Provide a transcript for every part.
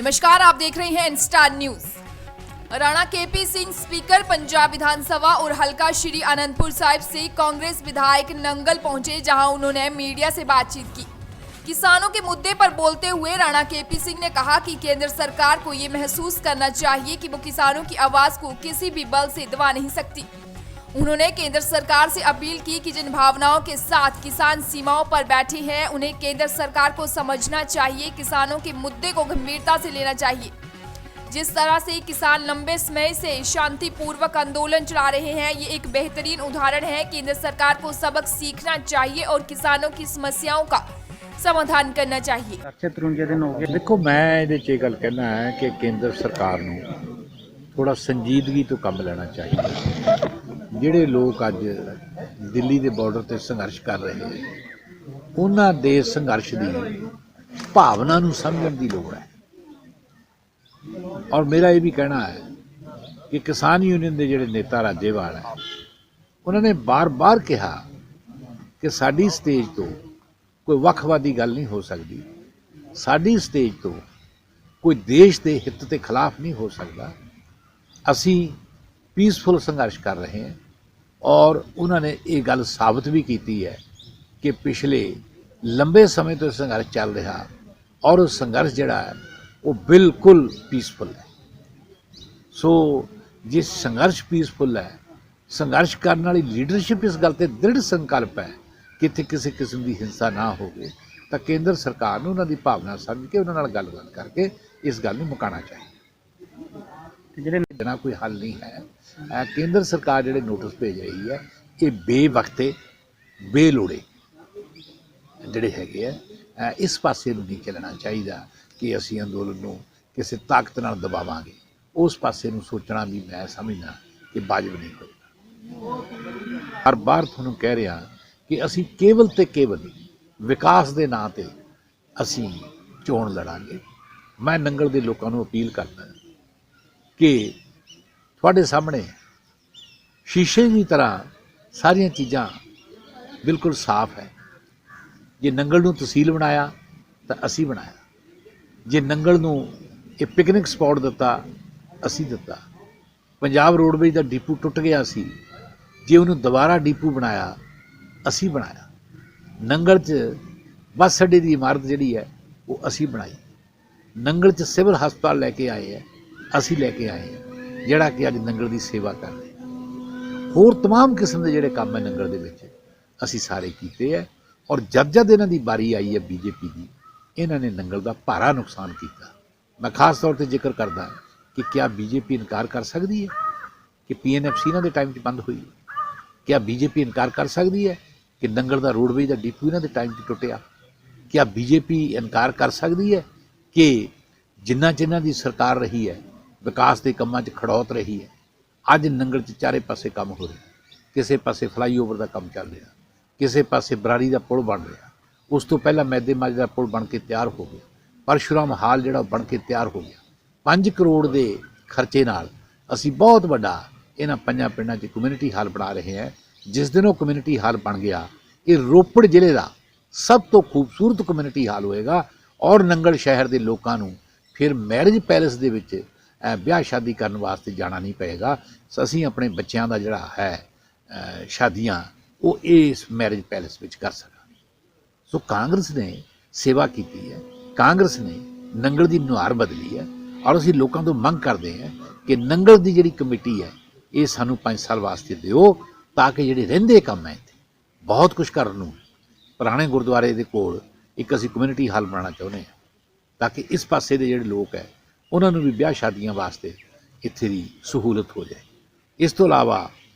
नमस्कार, आप देख रहे हैं Instar news. Rana KP Singh speaker Punjab Vidhan Sabha और हलका श्री आनंदपुर साहिब से कांग्रेस विधायक नंगल पहुंचे, जहां उन्होंने मीडिया से बातचीत की। किसानों के मुद्दे पर बोलते हुए राणा केपी सिंह ने कहा कि केंद्र सरकार को ये महसूस करना चाहिए कि वो किसानों की आवाज को किसी भी बल से दबा नहीं सकती। उन्होंने केंद्र सरकार से अपील की कि जिन भावनाओं के साथ किसान सीमाओं पर बैठे हैं, उन्हें केंद्र सरकार को समझना चाहिए, किसानों के मुद्दे को गंभीरता से लेना चाहिए। जिस तरह से किसान लंबे समय से शांतिपूर्वक आंदोलन चला रहे हैं, ये एक बेहतरीन उदाहरण है। केंद्र सरकार को सबक सीखना चाहिए और किसानों की समस्याओं का समाधान करना चाहिए। देखो, मैं ਇਹਦੇ 'ਚ ਇਹ ਗੱਲ ਕਹਿਣਾ ਹੈ ਕਿ ਕੇਂਦਰ ਸਰਕਾਰ ਨੂੰ ਥੋੜਾ ਸੰਜੀਦਗੀ ਤੋਂ ਕੰਮ ਲੈਣਾ ਚਾਹੀਦਾ। ਜਿਹੜੇ ਲੋਕ ਅੱਜ ਦਿੱਲੀ ਦੇ ਬਾਰਡਰ ਤੇ ਸੰਘਰਸ਼ ਕਰ ਰਹੇ ਹਨ, ਉਹਨਾਂ ਦੇ ਸੰਘਰਸ਼ ਦੀ ਭਾਵਨਾ ਨੂੰ ਸਮਝਣ ਦੀ ਲੋੜ ਹੈ। ਔਰ ਮੇਰਾ ਇਹ ਵੀ ਕਹਿਣਾ ਹੈ ਕਿ ਕਿਸਾਨ ਯੂਨੀਅਨ ਦੇ ਜਿਹੜੇ ਨੇਤਾ ਰਾਜੇਵਾਲ ਹੈ, ਉਹਨਾਂ ਨੇ ਬਾਰ-ਬਾਰ ਕਿਹਾ ਕਿ ਸਾਡੀ ਸਟੇਜ ਤੋਂ ਕੋਈ ਵੱਖਵਾਦੀ ਗੱਲ ਨਹੀਂ ਹੋ ਸਕਦੀ, ਸਾਡੀ ਸਟੇਜ ਤੋਂ ਕੋਈ ਦੇਸ਼ ਦੇ ਹਿੱਤ ਦੇ ਖਿਲਾਫ ਨਹੀਂ ਹੋ ਸਕਦਾ। ਅਸੀਂ ਪੀਸਫੁਲ ਸੰਘਰਸ਼ ਕਰ ਰਹੇ ਹਾਂ ਔਰ ਉਹਨਾਂ ਨੇ ਇਹ ਗੱਲ ਸਾਬਤ ਵੀ ਕੀਤੀ ਹੈ ਕਿ ਪਿਛਲੇ ਲੰਬੇ ਸਮੇਂ ਤੋਂ ਸੰਘਰਸ਼ ਚੱਲ ਰਿਹਾ ਔਰ ਉਹ ਸੰਘਰਸ਼ ਜਿਹੜਾ ਹੈ ਉਹ ਬਿਲਕੁਲ ਪੀਸਫੁਲ ਹੈ। ਸੋ ਜੇ ਸੰਘਰਸ਼ ਪੀਸਫੁਲ ਹੈ, ਸੰਘਰਸ਼ ਕਰਨ ਵਾਲੀ ਲੀਡਰਸ਼ਿਪ ਇਸ ਗੱਲ ਤੇ ਦ੍ਰਿੜ ਸੰਕਲਪ ਹੈ ਕਿ ਇੱਥੇ ਕਿਸੇ ਕਿਸਮ ਦੀ ਹਿੰਸਾ ਨਾ ਹੋਵੇ, ਤਾਂ ਕੇਂਦਰ ਸਰਕਾਰ ਨੂੰ ਉਹਨਾਂ ਦੀ ਭਾਵਨਾ ਸਮਝ ਕੇ ਉਹਨਾਂ ਨਾਲ ਗੱਲਬਾਤ ਕਰਕੇ ਇਸ ਗੱਲ ਨੂੰ ਮੁਕਾਉਣਾ ਚਾਹੀਦਾ। ਜਿਹੜੇ ਨਾ ਕੋਈ ਹੱਲ ਨਹੀਂ ਹੈ। ਕੇਂਦਰ ਸਰਕਾਰ ਜਿਹੜੇ ਨੋਟਿਸ ਭੇਜ ਰਹੀ ਹੈ, ਇਹ ਬੇਵਕਤੇ ਬੇਲੋੜੇ ਜਿਹੜੇ ਹੈਗੇ ਆ, ਇਸ ਪਾਸੇ ਨੂੰ ਨਹੀਂ ਚੱਲਣਾ ਚਾਹੀਦਾ ਕਿ ਅਸੀਂ ਅੰਦੋਲਨ ਨੂੰ ਕਿਸੇ ਤਾਕਤ ਨਾਲ ਦਬਾਵਾਂਗੇ। ਉਸ ਪਾਸੇ ਨੂੰ ਸੋਚਣਾ ਵੀ ਮੈਂ ਸਮਝਦਾ ਕਿ ਵਾਜਬ ਨਹੀਂ ਹੋਏਗਾ। ਹਰ ਵਾਰ ਤੁਹਾਨੂੰ ਕਹਿ ਰਿਹਾ ਕਿ ਅਸੀਂ ਕੇਵਲ ਤੇ ਕੇਵਲ ਵਿਕਾਸ ਦੇ ਨਾਂ ਤੇ ਅਸੀਂ ਚੋਣ ਲੜਾਂਗੇ। ਮੈਂ ਨੰਗਲ ਦੇ ਲੋਕਾਂ ਨੂੰ ਅਪੀਲ ਕਰਦਾ ਕਿ ਤੁਹਾਡੇ ਸਾਹਮਣੇ ਸ਼ੀਸ਼ੇ ਦੀ ਤਰ੍ਹਾਂ ਸਾਰੀਆਂ ਚੀਜ਼ਾਂ ਬਿਲਕੁਲ ਸਾਫ਼ ਹੈ। ਜੇ ਨੰਗਲ ਨੂੰ ਤਹਿਸੀਲ ਬਣਾਇਆ ਤਾਂ ਅਸੀਂ ਬਣਾਇਆ, ਜੇ ਨੰਗਲ ਨੂੰ ਇਹ ਪਿਕਨਿਕ ਸਪੌਟ ਦਿੱਤਾ ਅਸੀਂ ਦਿੱਤਾ। ਪੰਜਾਬ ਰੋਡਵੇਜ਼ ਦਾ ਡਿਪੂ ਟੁੱਟ ਗਿਆ ਸੀ, ਜੇ ਉਹਨੂੰ ਦੁਬਾਰਾ ਡਿਪੂ ਬਣਾਇਆ ਅਸੀਂ ਬਣਾਇਆ। ਨੰਗਲ 'ਚ ਬੱਸ ਅੱਡੇ ਦੀ ਇਮਾਰਤ ਜਿਹੜੀ ਹੈ ਉਹ ਅਸੀਂ ਬਣਾਈ। ਨੰਗਲ 'ਚ ਸਿਵਲ ਹਸਪਤਾਲ ਲੈ ਕੇ ਆਏ ਹੈ, ਅਸੀਂ ਲੈ ਕੇ ਆਏ ਹਾਂ, ਜਿਹੜਾ ਕਿ ਅੱਜ ਨੰਗਲ ਦੀ ਸੇਵਾ ਕਰ ਰਹੇ। ਹੋਰ तमाम ਕਿਸਮ ਦੇ ਜਿਹੜੇ ਕੰਮ ਹੈ ਨੰਗਲ ਦੇ ਵਿੱਚ ਅਸੀਂ ਸਾਰੇ ਕੀਤੇ ਹੈ। ਔਰ ਜਦ ਇਹਨਾਂ ਦੀ ਵਾਰੀ ਆਈ ਹੈ ਬੀਜੇਪੀ ਦੀ, ਇਹਨਾਂ ਨੇ ਨੰਗਲ ਦਾ ਭਾਰਾ ਨੁਕਸਾਨ ਕੀਤਾ। ਮੈਂ ਖਾਸ ਤੌਰ ਤੇ ਜ਼ਿਕਰ ਕਰਦਾ ਕਿ ਕਿਆ ਬੀਜੇਪੀ ਇਨਕਾਰ ਕਰ ਸਕਦੀ ਹੈ ਕਿ PNFC ਇਹਨਾਂ ਦੇ ਟਾਈਮ 'ਚ ਬੰਦ ਹੋਈ? ਕਿਆ ਬੀਜੇਪੀ ਇਨਕਾਰ ਕਰ ਸਕਦੀ ਹੈ ਕਿ ਨੰਗਲ ਦਾ ਰੋਡਵੇਜ਼ ਦਾ ਡਿਪੂ ਇਹਨਾਂ ਦੇ ਟਾਈਮ 'ਚ ਟੁੱਟਿਆ? ਕਿਆ ਬੀਜੇਪੀ ਇਨਕਾਰ ਕਰ ਸਕਦੀ ਹੈ ਕਿ ਜਿੰਨਾ ਚਿਰਾਂ ਦੀ ਸਰਕਾਰ ਰਹੀ ਹੈ, ਵਿਕਾਸ ਦੇ ਕੰਮਾਂ 'ਚ ਖੜੌਤ ਰਹੀ ਹੈ? ਅੱਜ ਨੰਗਲ 'ਚ ਚਾਰੇ ਪਾਸੇ ਕੰਮ ਹੋ ਰਿਹਾ, ਕਿਸੇ ਪਾਸੇ ਫਲਾਈਓਵਰ ਦਾ ਕੰਮ ਚੱਲ ਰਿਹਾ, ਕਿਸੇ ਪਾਸੇ ਬਰਾੜੀ ਦਾ ਪੁਲ ਬਣ ਰਿਹਾ, ਉਸ ਤੋਂ ਪਹਿਲਾਂ ਮੈਦੇ ਮਾਜ ਦਾ ਪੁਲ ਬਣ ਕੇ ਤਿਆਰ ਹੋ ਗਿਆ, ਪਰਸ਼ੁਰਾਮ ਹਾਲ ਜਿਹੜਾ ਬਣ ਕੇ ਤਿਆਰ ਹੋ ਗਿਆ। 5 ਕਰੋੜ ਦੇ ਖਰਚੇ ਨਾਲ ਅਸੀਂ ਬਹੁਤ ਵੱਡਾ ਇਹਨਾਂ 5 ਪਿੰਡਾਂ 'ਚ ਕਮਿਊਨਿਟੀ ਹਾਲ ਬਣਾ ਰਹੇ ਹਾਂ। ਜਿਸ ਦਿਨ ਉਹ ਕਮਿਊਨਿਟੀ ਹਾਲ ਬਣ ਗਿਆ, ਇਹ ਰੋਪੜ ਜ਼ਿਲ੍ਹੇ ਦਾ ਸਭ ਤੋਂ ਖੂਬਸੂਰਤ ਕਮਿਊਨਿਟੀ ਹਾਲ ਹੋਏਗਾ ਔਰ ਨੰਗਲ ਸ਼ਹਿਰ ਦੇ ਲੋਕਾਂ ਨੂੰ ਫਿਰ ਮੈਰਿਜ ਪੈਲੇਸ ਦੇ ਵਿੱਚ ਵਿਆਹ ਸ਼ਾਦੀ ਕਰਨ ਵਾਸਤੇ ਜਾਣਾ ਨਹੀਂ ਪਏਗਾ। ਅਸੀਂ ਆਪਣੇ ਬੱਚਿਆਂ ਦਾ ਜਿਹੜਾ ਹੈ ਸ਼ਾਦੀਆਂ ਉਹ ਇਸ ਮੈਰਿਜ ਪੈਲੇਸ ਵਿੱਚ ਕਰ ਸਕਾਂਗੇ। ਸੋ ਕਾਂਗਰਸ ਨੇ ਸੇਵਾ ਕੀਤੀ ਹੈ, ਕਾਂਗਰਸ ਨੇ ਨੰਗਲ ਦੀ ਨੁਹਾਰ ਬਦਲੀ ਹੈ ਔਰ ਅਸੀਂ ਲੋਕਾਂ ਤੋਂ ਮੰਗ ਕਰਦੇ ਹਾਂ ਕਿ ਨੰਗਲ ਦੀ ਜਿਹੜੀ ਕਮੇਟੀ ਹੈ ਇਹ ਸਾਨੂੰ 5 ਸਾਲ ਵਾਸਤੇ ਦਿਓ, ਤਾਂ ਕਿ ਜਿਹੜੇ ਰਹਿੰਦੇ ਕੰਮ ਹੈ ਇੱਥੇ ਬਹੁਤ ਕੁਝ ਕਰਨ ਨੂੰ। ਪੁਰਾਣੇ ਗੁਰਦੁਆਰੇ ਦੇ ਕੋਲ ਇੱਕ ਅਸੀਂ ਕਮਿਊਨਿਟੀ ਹਾਲ ਬਣਾਉਣਾ ਚਾਹੁੰਦੇ ਹਾਂ, ਤਾਂ ਕਿ ਇਸ ਪਾਸੇ ਦੇ ਜਿਹੜੇ ਲੋਕ ਹੈ ਉਹਨਾਂ ਨੂੰ ਵੀ ਵਿਆਹ ਸ਼ਾਦੀਆਂ ਵਾਸਤੇ ਇੱਥੇ ਦੀ ਸਹੂਲਤ ਹੋ ਜਾਏ। ਇਸ ਤੋਂ ਇਲਾਵਾ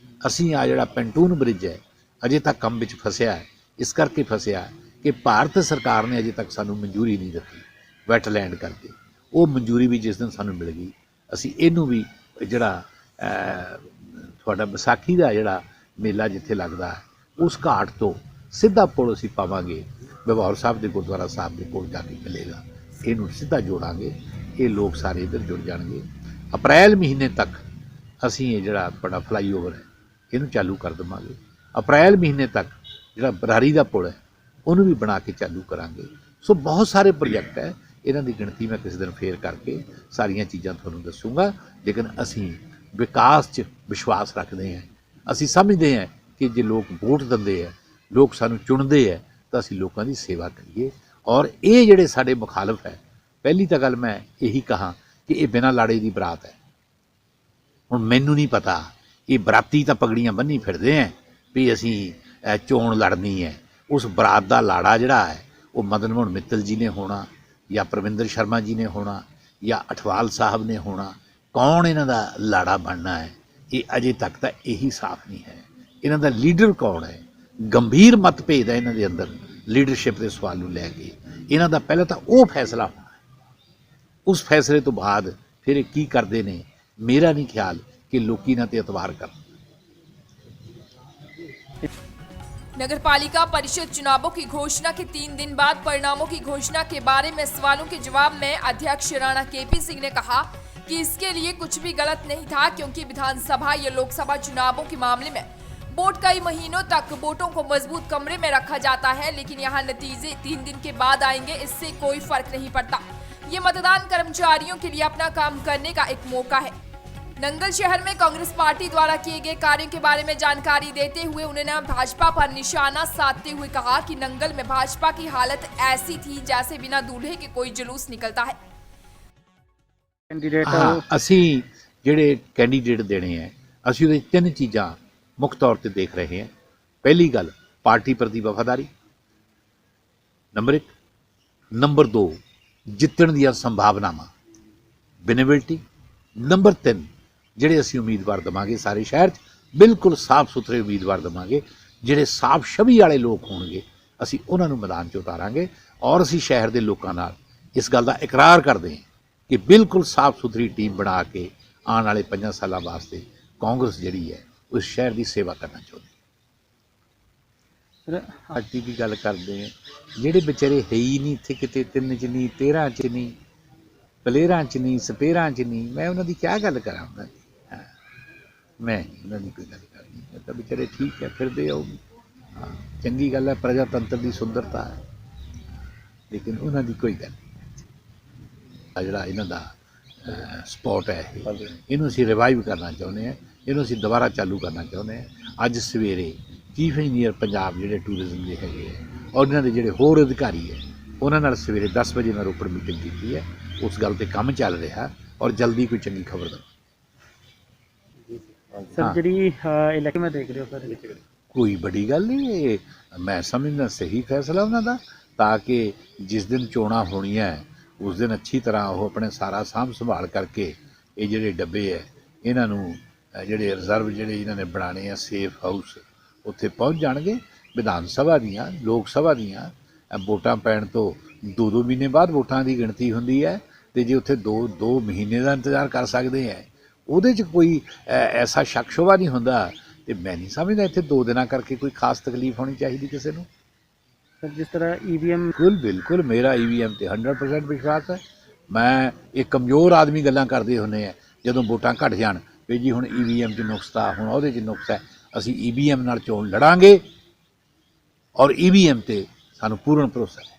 ਅਸੀਂ ਆ ਜਿਹੜਾ ਪੈਂਟੂਨ ਬ੍ਰਿਜ ਹੈ ਅਜੇ ਤੱਕ ਕੰਮ ਵਿੱਚ ਫਸਿਆ ਹੈ। ਇਸ ਕਰਕੇ ਫਸਿਆ ਕਿ ਭਾਰਤ ਸਰਕਾਰ ਨੇ ਅਜੇ ਤੱਕ ਸਾਨੂੰ ਮਨਜ਼ੂਰੀ ਨਹੀਂ ਦਿੱਤੀ ਵੈਟਲੈਂਡ ਕਰਕੇ। ਉਹ ਮਨਜ਼ੂਰੀ ਵੀ ਜਿਸ ਦਿਨ ਸਾਨੂੰ ਮਿਲ ਗਈ, ਅਸੀਂ ਇਹਨੂੰ ਵੀ ਜਿਹੜਾ ਤੁਹਾਡਾ ਵਿਸਾਖੀ ਦਾ ਜਿਹੜਾ ਮੇਲਾ ਜਿੱਥੇ ਲੱਗਦਾ ਉਸ ਘਾਟ ਤੋਂ ਸਿੱਧਾ ਪੁਲ ਅਸੀਂ ਪਾਵਾਂਗੇ, ਬਿਬਹੌਰ ਸਾਹਿਬ ਦੇ ਗੁਰਦੁਆਰਾ ਸਾਹਿਬ ਦੇ ਕੋਲ ਜਾ ਕੇ ਮਿਲੇਗਾ। ਇਹਨੂੰ ਸਿੱਧਾ ਜੋੜਾਂਗੇ, ਇਹ ਲੋਕ ਸਾਰੇ ਇੱਧਰ ਜੁੜ ਜਾਣਗੇ। ਅਪ੍ਰੈਲ ਮਹੀਨੇ ਤੱਕ ਅਸੀਂ ਇਹ ਜਿਹੜਾ ਬੜਾ ਫਲਾਈਓਵਰ ਹੈ ਇਹਨੂੰ ਚਾਲੂ ਕਰ ਦੇਵਾਂਗੇ। ਅਪ੍ਰੈਲ ਮਹੀਨੇ ਤੱਕ ਜਿਹੜਾ ਬਰਾਰੀ ਦਾ ਪੁਲ ਹੈ ਉਹਨੂੰ ਵੀ ਬਣਾ ਕੇ ਚਾਲੂ ਕਰਾਂਗੇ। ਸੋ ਬਹੁਤ ਸਾਰੇ ਪ੍ਰੋਜੈਕਟ ਹੈ ਇਹਨਾਂ ਦੀ ਗਿਣਤੀ ਮੈਂ ਕਿਸੇ ਦਿਨ ਫੇਰ ਕਰਕੇ ਸਾਰੀਆਂ ਚੀਜ਼ਾਂ ਤੁਹਾਨੂੰ ਦੱਸੂਗਾ। ਲੇਕਿਨ ਅਸੀਂ ਵਿਕਾਸ 'ਚ ਵਿਸ਼ਵਾਸ ਰੱਖਦੇ ਹਾਂ। ਅਸੀਂ ਸਮਝਦੇ ਹਾਂ ਕਿ ਜੇ ਲੋਕ ਵੋਟ ਦਿੰਦੇ ਹੈ, ਲੋਕ ਸਾਨੂੰ ਚੁਣਦੇ ਹੈ, ਤਾਂ ਅਸੀਂ ਲੋਕਾਂ ਦੀ ਸੇਵਾ ਕਰੀਏ। ਔਰ ਇਹ ਜਿਹੜੇ ਸਾਡੇ ਮੁਖਾਲਫ ਹੈ, ਪਹਿਲੀ ਤਾਂ ਗੱਲ ਮੈਂ ਇਹੀ ਕਹਾਂ ਕਿ ਇਹ ਬਿਨਾਂ ਲਾੜੇ ਦੀ ਬਰਾਤ ਹੈ। ਹੁਣ ਮੈਨੂੰ ਨਹੀਂ ਪਤਾ, ਇਹ ਬਰਾਤੀ ਤਾਂ ਪਗੜੀਆਂ ਬੰਨੀ ਫਿਰਦੇ ਹੈ ਵੀ ਅਸੀਂ ਚੋਣ ਲੜਨੀ ਹੈ। ਉਸ ਬਰਾਤ ਦਾ ਲਾੜਾ ਜਿਹੜਾ ਹੈ ਉਹ ਮਦਨ ਮੋਹਨ ਮਿੱਤਲ ਜੀ ਨੇ ਹੋਣਾ, ਜਾਂ ਪ੍ਰਵਿੰਦਰ ਸ਼ਰਮਾ ਜੀ ਨੇ ਹੋਣਾ, ਜਾਂ ਅਠਵਾਲ ਸਾਹਿਬ ਨੇ ਹੋਣਾ। ਕੌਣ ਇਹਨਾਂ ਦਾ ਲਾੜਾ ਬਣਨਾ ਹੈ, ਇਹ ਅਜੇ ਤੱਕ ਤਾਂ ਇਹੀ ਸਾਫ਼ ਨਹੀਂ ਹੈ। ਇਹਨਾਂ ਦਾ ਲੀਡਰ ਕੌਣ ਹੈ? ਗੰਭੀਰ ਮਤਭੇਦ ਹੈ ਇਹਨਾਂ ਦੇ ਅੰਦਰ ਲੀਡਰਸ਼ਿਪ ਦੇ ਸਵਾਲ ਨੂੰ ਲੈ ਕੇ। ਇਹਨਾਂ ਦਾ ਪਹਿਲਾਂ ਤਾਂ ਉਹ ਫੈਸਲਾ ਹੋਣਾ, ਉਸ ਫੈਸਲੇ ਤੋਂ ਬਾਅਦ ਫਿਰ ਇਹ ਕੀ ਕਰਦੇ ਨੇ, मेरा नहीं ख्याल कि लोग ना ते एतबार कर। नगर पालिका परिषद चुनावों की घोषणा के 3 दिन बाद परिणामों की घोषणा के बारे में सवालों के जवाब में अध्यक्ष राणा केपी सिंह ने कहा कि इसके लिए कुछ भी गलत नहीं था, क्योंकि विधानसभा या लोकसभा चुनावों के मामले में वोट कई महीनों तक वोटों को मजबूत कमरे में रखा जाता है, लेकिन यहाँ नतीजे 3 दिन के बाद आएंगे, इससे कोई फर्क नहीं पड़ता। ये मतदान कर्मचारियों के लिए अपना काम करने का एक मौका है। नंगल शहर में कांग्रेस पार्टी द्वारा किए गए कार्यों के बारे में जानकारी देते हुए उन्होंने भाजपा पर निशाना साधते हुए कहा कि नंगल में भाजपा की हालत ऐसी थी जैसे बिना दूल्हे के कोई जुलूस निकलता है। ਅਸੀਂ ਜਿਹੜੇ ਕੈਂਡੀਡੇਟ ਦੇਣੇ ਹੈ, ਅਸੀਂ ਉਹਦੇ 3 ਚੀਜ਼ਾਂ ਮੁੱਖ ਤੌਰ ਤੇ ਦੇਖ ਰਹੇ ਹਾਂ। ਪਹਿਲੀ ਗੱਲ, ਪਾਰਟੀ ਪ੍ਰਤੀ ਵਫਾਦਾਰੀ, ਨੰਬਰ 1। ਨੰਬਰ 2, ਜਿੱਤਣ ਦੀਆਂ ਸੰਭਾਵਨਾਵਾਂ, ਵਿਨੇਬਿਲਿਟੀ। ਨੰਬਰ 3, ਜਿਹੜੇ ਅਸੀਂ ਉਮੀਦਵਾਰ ਦੇਵਾਂਗੇ ਸਾਰੇ ਸ਼ਹਿਰ 'ਚ ਬਿਲਕੁਲ ਸਾਫ਼ ਸੁਥਰੇ ਉਮੀਦਵਾਰ ਦੇਵਾਂਗੇ, ਜਿਹੜੇ ਸਾਫ਼ ਛਵੀ ਵਾਲੇ ਲੋਕ ਹੋਣਗੇ, ਅਸੀਂ ਉਹਨਾਂ ਨੂੰ ਮੈਦਾਨ 'ਚ ਉਤਾਰਾਂਗੇ। ਔਰ ਅਸੀਂ ਸ਼ਹਿਰ ਦੇ ਲੋਕਾਂ ਨਾਲ ਇਸ ਗੱਲ ਦਾ ਇਕਰਾਰ ਕਰਦੇ ਹਾਂ ਕਿ ਬਿਲਕੁਲ ਸਾਫ਼ ਸੁਥਰੀ ਟੀਮ ਬਣਾ ਕੇ ਆਉਣ ਵਾਲੇ 5 ਸਾਲਾਂ ਵਾਸਤੇ ਕਾਂਗਰਸ ਜਿਹੜੀ ਹੈ ਉਸ ਸ਼ਹਿਰ ਦੀ ਸੇਵਾ ਕਰਨਾ ਚਾਹੁੰਦੀ ਹੈ। ਪਾਰਟੀ ਦੀ ਗੱਲ ਕਰਦੇ ਹਾਂ, ਜਿਹੜੇ ਵਿਚਾਰੇ ਹੈ ਹੀ ਨਹੀਂ ਇੱਥੇ, ਕਿਤੇ 3 'ਚ ਨਹੀਂ, 13 'ਚ ਨਹੀਂ, ਪਲੇਰਾਂ 'ਚ ਨਹੀਂ, ਸਪੇਰਾਂ 'ਚ ਨਹੀਂ, ਮੈਂ ਉਹਨਾਂ ਦੀ ਕਿਆ ਗੱਲ ਕਰਾਂ? ਉਹਨਾਂ ਦੀ ਮੈਂ ਉਹਨਾਂ ਦੀ ਕੋਈ ਗੱਲ ਕਰਨੀ। ਮੈਂ ਤਾਂ ਵਿਚਾਰੇ ਠੀਕ ਹੈ, ਫਿਰਦੇ ਆਓ, ਹਾਂ ਚੰਗੀ ਗੱਲ ਹੈ, ਪ੍ਰਜਾਤੰਤਰ ਦੀ ਸੁੰਦਰਤਾ ਹੈ, ਲੇਕਿਨ ਉਹਨਾਂ ਦੀ ਕੋਈ ਗੱਲ ਨਹੀਂ। ਜਿਹੜਾ ਇਹਨਾਂ ਦਾ ਸਪੋਰਟ ਹੈ, ਇਹਨੂੰ ਅਸੀਂ ਰਿਵਾਈਵ ਕਰਨਾ ਚਾਹੁੰਦੇ ਹਾਂ, ਇਹਨੂੰ ਅਸੀਂ ਦੁਬਾਰਾ ਚਾਲੂ ਕਰਨਾ ਚਾਹੁੰਦੇ ਹਾਂ। ਅੱਜ ਸਵੇਰੇ ਚੀਫ ਇੰਜੀਨੀਅਰ ਪੰਜਾਬ ਜਿਹੜੇ ਟੂਰਿਜ਼ਮ ਦੇ ਹੈਗੇ ਹੈ, ਔਰ ਇਹਨਾਂ ਦੇ ਜਿਹੜੇ ਹੋਰ ਅਧਿਕਾਰੀ ਹੈ, ਉਹਨਾਂ ਨਾਲ ਸਵੇਰੇ 10 ਵਜੇ ਮੈਂ ਰੋਪੜ ਮੀਟਿੰਗ ਕੀਤੀ ਹੈ। ਉਸ ਗੱਲ ਤੇ ਕੰਮ ਚੱਲ ਰਿਹਾ ਔਰ ਜਲਦੀ ਕੋਈ ਚੰਗੀ ਖਬਰ ਦਵਾਂ। ਸਰ ਜਿਹੜੀ ਇਲਾਕੇ ਮੈਂ ਦੇਖ ਰਹੇ ਹੋ ਸਰ, ਕੋਈ ਬੜੀ ਗੱਲ ਨਹੀਂ, ਮੈਂ ਸਮਝਦਾ ਸਹੀ ਫੈਸਲਾ ਉਹਨਾਂ ਦਾ, ਤਾਂ ਕਿ ਜਿਸ ਦਿਨ ਚੋਣਾਂ ਹੋਣੀਆਂ ਉਸ ਦਿਨ ਅੱਛੀ ਤਰ੍ਹਾਂ ਉਹ ਆਪਣੇ ਸਾਰਾ ਸਾਂਭ ਸੰਭਾਲ ਕਰਕੇ ਇਹ ਜਿਹੜੇ ਡੱਬੇ ਹੈ ਇਹਨਾਂ ਨੂੰ ਜਿਹੜੇ ਰਿਜ਼ਰਵ ਜਿਹੜੇ ਇਹਨਾਂ ਨੇ ਬਣਾਉਣੇ ਆ ਸੇਫ ਹਾਊਸ, ਉੱਥੇ ਪਹੁੰਚ ਜਾਣਗੇ। ਵਿਧਾਨ ਸਭਾ ਦੀਆਂ, ਲੋਕ ਸਭਾ ਦੀਆਂ ਵੋਟਾਂ ਪੈਣ ਤੋਂ 2-2 ਮਹੀਨੇ ਬਾਅਦ ਵੋਟਾਂ ਦੀ ਗਿਣਤੀ ਹੁੰਦੀ ਹੈ, ਅਤੇ ਜੇ ਉੱਥੇ 2 ਮਹੀਨੇ ਦਾ ਇੰਤਜ਼ਾਰ ਕਰ ਸਕਦੇ ਹੈ, ਉਹਦੇ 'ਚ ਕੋਈ ਐਸਾ ਸ਼ੱਕ ਸ਼ੁਬਾ ਨਹੀਂ ਹੁੰਦਾ। ਅਤੇ ਮੈਂ ਨਹੀਂ ਸਮਝਦਾ ਇੱਥੇ 2 ਦਿਨਾਂ ਕਰਕੇ ਕੋਈ ਖਾਸ ਤਕਲੀਫ ਹੋਣੀ ਚਾਹੀਦੀ ਕਿਸੇ ਨੂੰ। ਸਰ ਜਿਸ ਤਰ੍ਹਾਂ EVM, ਬਿਲਕੁਲ ਮੇਰਾ EVM 'ਤੇ 100% ਵਿਸ਼ਵਾਸ ਹੈ। ਮੈਂ ਇਹ ਕਮਜ਼ੋਰ ਆਦਮੀ ਗੱਲਾਂ ਕਰਦੇ ਹੁੰਦੇ ਆ ਜਦੋਂ ਵੋਟਾਂ ਘੱਟ ਜਾਣ ਵੀ ਜੀ ਹੁਣ EVM 'ਚ ਨੁਕਸਾ, ਹੁਣ ਉਹਦੇ 'ਚ ਨੁਕਸਾ ਹੈ। ਅਸੀਂ EVM ਨਾਲ ਚੋਣ ਲੜਾਂਗੇ ਔਰ EVM 'ਤੇ ਸਾਨੂੰ ਪੂਰਨ ਭਰੋਸਾ ਹੈ।